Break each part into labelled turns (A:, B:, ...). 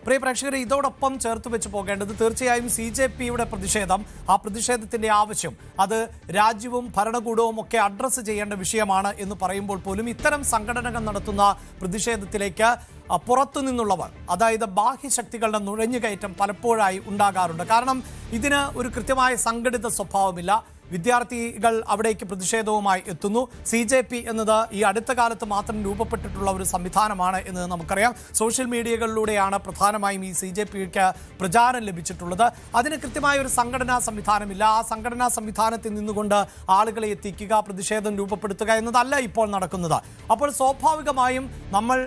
A: പ്രിയ പ്രേക്ഷകരെ, ഇതോടൊപ്പം ചേർത്ത് വെച്ച് പോകേണ്ടത് തീർച്ചയായും CJPയുടെ പ്രതിഷേധം, ആ പ്രതിഷേധത്തിന്റെ ആവശ്യം അത് രാജ്യവും ഭരണകൂടവും ഒക്കെ അഡ്രസ്സ് ചെയ്യേണ്ട വിഷയമാണ് എന്ന് പറയുമ്പോൾ പോലും ഇത്തരം സംഘടനകൾ നടത്തുന്ന പ്രതിഷേധത്തിലേക്ക് പുറത്തു നിന്നുള്ളവർ, അതായത് ബാഹ്യശക്തികളുടെ നുഴഞ്ഞുകയറ്റം പലപ്പോഴായി ഉണ്ടാകാറുണ്ട്. കാരണം ഇതിന് ഒരു കൃത്യമായ സംഘടിത സ്വഭാവമില്ല. വിദ്യാർത്ഥികൾ അവിടേക്ക് പ്രതിഷേധവുമായി എത്തുന്നു. CJP എന്നത് ഈ അടുത്ത കാലത്ത് മാത്രം രൂപപ്പെട്ടിട്ടുള്ള ഒരു സംവിധാനമാണ് എന്ന് നമുക്കറിയാം. സോഷ്യൽ മീഡിയകളിലൂടെയാണ് പ്രധാനമായും ഈ CJPക്ക് പ്രചാരം ലഭിച്ചിട്ടുള്ളത്. അതിന് കൃത്യമായ ഒരു സംഘടനാ സംവിധാനമില്ല. ആ സംഘടനാ സംവിധാനത്തിൽ നിന്നുകൊണ്ട് ആളുകളെ എത്തിക്കുക, പ്രതിഷേധം രൂപപ്പെടുത്തുക എന്നതല്ല ഇപ്പോൾ നടക്കുന്നത്. അപ്പോൾ സ്വാഭാവികമായും നമ്മൾ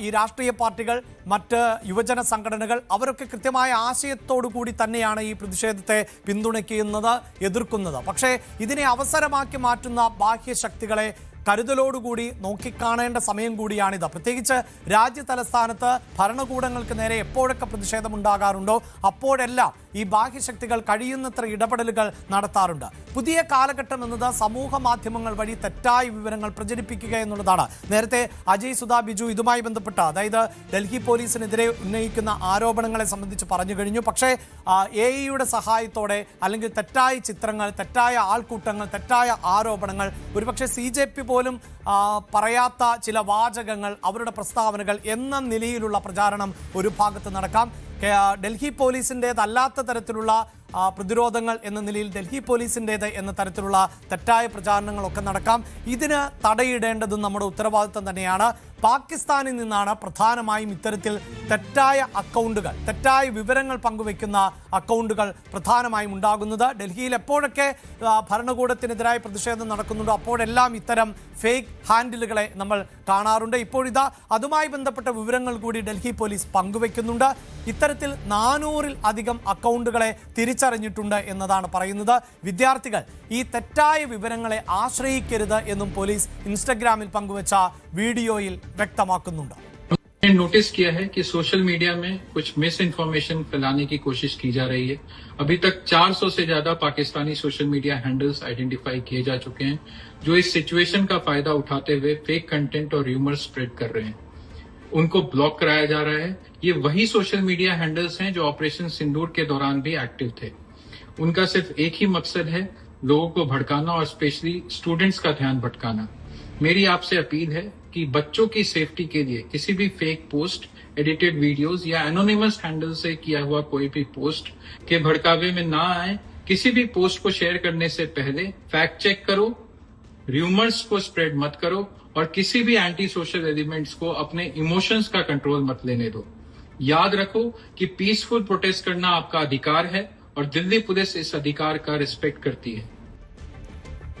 A: ഈ രാഷ്ട്രീയ പാർട്ടികൾ, മറ്റ് യുവജന സംഘടനകൾ അവരൊക്കെ കൃത്യമായ ആശയത്തോടു കൂടി തന്നെയാണ് ഈ പ്രതിഷേധത്തെ പിന്തുണയ്ക്കുന്നത്, എതിർക്കുന്നത്. പക്ഷേ ഇതിനെ അവസരമാക്കി മാറ്റുന്ന ബാഹ്യശക്തികളെ കരുതലോടുകൂടി നോക്കിക്കാണേണ്ട സമയം കൂടിയാണിത്. പ്രത്യേകിച്ച് രാജ്യ തലസ്ഥാനത്ത് ഭരണകൂടങ്ങൾക്ക് നേരെ എപ്പോഴൊക്കെ പ്രതിഷേധമുണ്ടാകാറുണ്ടോ അപ്പോഴെല്ലാം ഈ ബാഹ്യശക്തികൾ കഴിയുന്നത്ര ഇടപെടലുകൾ നടത്താറുണ്ട്. പുതിയ കാലഘട്ടം എന്നത് സമൂഹ മാധ്യമങ്ങൾ വഴി തെറ്റായ വിവരങ്ങൾ പ്രചരിപ്പിക്കുക എന്നുള്ളതാണ്. നേരത്തെ അജയ് സുധാ ബിജു ഇതുമായി ബന്ധപ്പെട്ട, അതായത് ഡൽഹി പോലീസിനെതിരെ ഉന്നയിക്കുന്ന ആരോപണങ്ങളെ സംബന്ധിച്ച് പറഞ്ഞു കഴിഞ്ഞു. പക്ഷേ AI സഹായത്തോടെ അല്ലെങ്കിൽ തെറ്റായ ചിത്രങ്ങൾ, തെറ്റായ ആൾക്കൂട്ടങ്ങൾ, തെറ്റായ ആരോപണങ്ങൾ, ഒരുപക്ഷെ CJP പോലും പറയാത്ത ചില വാചകങ്ങൾ, അവരുടെ പ്രസ്താവനകൾ എന്ന നിലയിലുള്ള പ്രചാരണം ഒരു ഭാഗത്ത് നടക്കാം. ഡൽഹി പോലീസിൻ്റേതല്ലാത്ത തരത്തിലുള്ള പ്രതിരോധങ്ങൾ എന്ന നിലയിൽ ഡൽഹി പോലീസിൻ്റേത് എന്ന തരത്തിലുള്ള തെറ്റായ പ്രചാരണങ്ങളൊക്കെ നടക്കാം. ഇതിന് തടയിടേണ്ടതും നമ്മുടെ ഉത്തരവാദിത്വം തന്നെയാണ്. പാകിസ്ഥാനിൽ നിന്നാണ് പ്രധാനമായും ഇത്തരത്തിൽ തെറ്റായ അക്കൗണ്ടുകൾ, തെറ്റായ വിവരങ്ങൾ പങ്കുവെക്കുന്ന അക്കൗണ്ടുകൾ പ്രധാനമായും ഉണ്ടാകുന്നത്. ഡൽഹിയിൽ എപ്പോഴൊക്കെ ഭരണകൂടത്തിനെതിരായ പ്രതിഷേധം നടക്കുന്നുണ്ടോ അപ്പോഴെല്ലാം ഇത്തരം ഫേക്ക് ഹാൻഡിലുകളെ നമ്മൾ കാണാറുണ്ട്. ഇപ്പോഴിതാ അതുമായി ബന്ധപ്പെട്ട വിവരങ്ങൾ കൂടി ഡൽഹി പോലീസ് പങ്കുവെക്കുന്നുണ്ട്. ഇത്തരത്തിൽ 400-ൽ അധികം അക്കൗണ്ടുകളെ തിരിച്ചറിഞ്ഞിട്ടുണ്ട് എന്നതാണ് പറയുന്നത്. വിദ്യാർത്ഥികൾ ഈ തെറ്റായ വിവരങ്ങളെ ആശ്രയിക്കരുത് എന്നും പോലീസ് ഇൻസ്റ്റഗ്രാമിൽ പങ്കുവച്ച വീഡിയോയിൽ വ്യക്തമാക്കുന്നുണ്ട്.
B: नोटिस किया है कि सोशल मीडिया में कुछ मिस इन्फॉर्मेशन फैलाने की कोशिश की जा रही है. अभी तक 400 से ज्यादा Pakistani social media handles identify किए जा चुके हैं जो इस सिचुएशन का फायदा उठाते हुए फेक कंटेंट और र्यूमर स्प्रेड कर रहे हैं. उनको ब्लॉक कराया जा रहा है. ये वही सोशल मीडिया हैंडल्स हैं जो ऑपरेशन सिंदूर के दौरान भी एक्टिव थे. उनका सिर्फ एक ही मकसद है, लोगों को भड़काना और स्पेशली स्टूडेंट्स का ध्यान भटकाना. मेरी आपसे अपील है कि बच्चों की सेफ्टी के लिए किसी भी फेक पोस्ट, एडिटेड वीडियोस या एनोनिमस हैंडल से किया हुआ कोई भी पोस्ट के भड़कावे में ना आए. किसी भी पोस्ट को शेयर करने से पहले फैक्ट चेक करो, र्यूमर्स को स्प्रेड मत करो और किसी भी एंटी सोशल एलिमेंट्स को अपने इमोशंस का कंट्रोल मत लेने दो. याद रखो कि पीसफुल प्रोटेस्ट करना आपका अधिकार है और दिल्ली पुलिस इस अधिकार का रिस्पेक्ट करती है.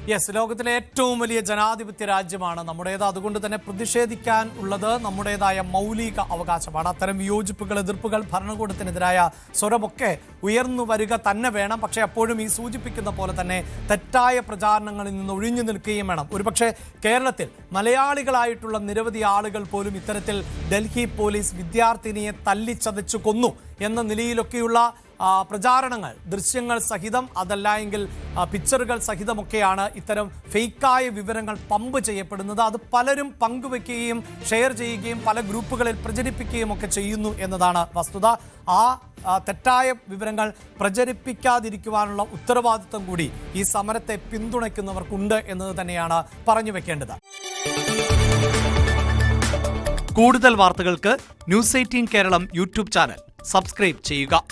A: യെസ്, ലോകത്തിലെ ഏറ്റവും വലിയ ജനാധിപത്യ രാജ്യമാണ് നമ്മുടേത്. അതുകൊണ്ട് തന്നെ പ്രതിഷേധിക്കാൻ ഉള്ളത് നമ്മുടേതായ മൗലിക അവകാശമാണ്. അത്തരം വിയോജിപ്പുകൾ, എതിർപ്പുകൾ, ഭരണകൂടത്തിനെതിരായ സ്വരമൊക്കെ ഉയർന്നു വരിക തന്നെ വേണം. പക്ഷേ അപ്പോഴും ഈ സൂചിപ്പിക്കുന്ന പോലെ തന്നെ തെറ്റായ പ്രചാരണങ്ങളിൽ നിന്ന് ഒഴിഞ്ഞു നിൽക്കുകയും വേണം. ഒരുപക്ഷെ കേരളത്തിൽ മലയാളികളായിട്ടുള്ള നിരവധി ആളുകൾ പോലും ഇത്തരത്തിൽ ഡൽഹി പോലീസ് വിദ്യാർത്ഥിനിയെ തല്ലിച്ചതച്ചു കൊന്നു എന്ന നിലയിലൊക്കെയുള്ള പ്രചാരണങ്ങൾ, ദൃശ്യങ്ങൾ സഹിതം, അതല്ല എങ്കിൽ പിക്ചറുകൾ സഹിതമൊക്കെയാണ് ഇത്തരം ഫേക്കായ വിവരങ്ങൾ പമ്പ് ചെയ്യപ്പെടുന്നത്. അത് പലരും പങ്കുവെക്കുകയും ഷെയർ ചെയ്യുകയും പല ഗ്രൂപ്പുകളിൽ പ്രചരിപ്പിക്കുകയും ഒക്കെ ചെയ്യുന്നു എന്നതാണ് വസ്തുത. ആ തെറ്റായ വിവരങ്ങൾ പ്രചരിപ്പിക്കാതിരിക്കുവാനുള്ള ഉത്തരവാദിത്വം കൂടി ഈ സമരത്തെ പിന്തുണയ്ക്കുന്നവർക്കുണ്ട് എന്നത് തന്നെയാണ് പറഞ്ഞു വെക്കേണ്ടത്. കൂടുതൽ വാർത്തകൾക്ക് News 18 കേരളം യൂട്യൂബ് ചാനൽ സബ്സ്ക്രൈബ് ചെയ്യുക.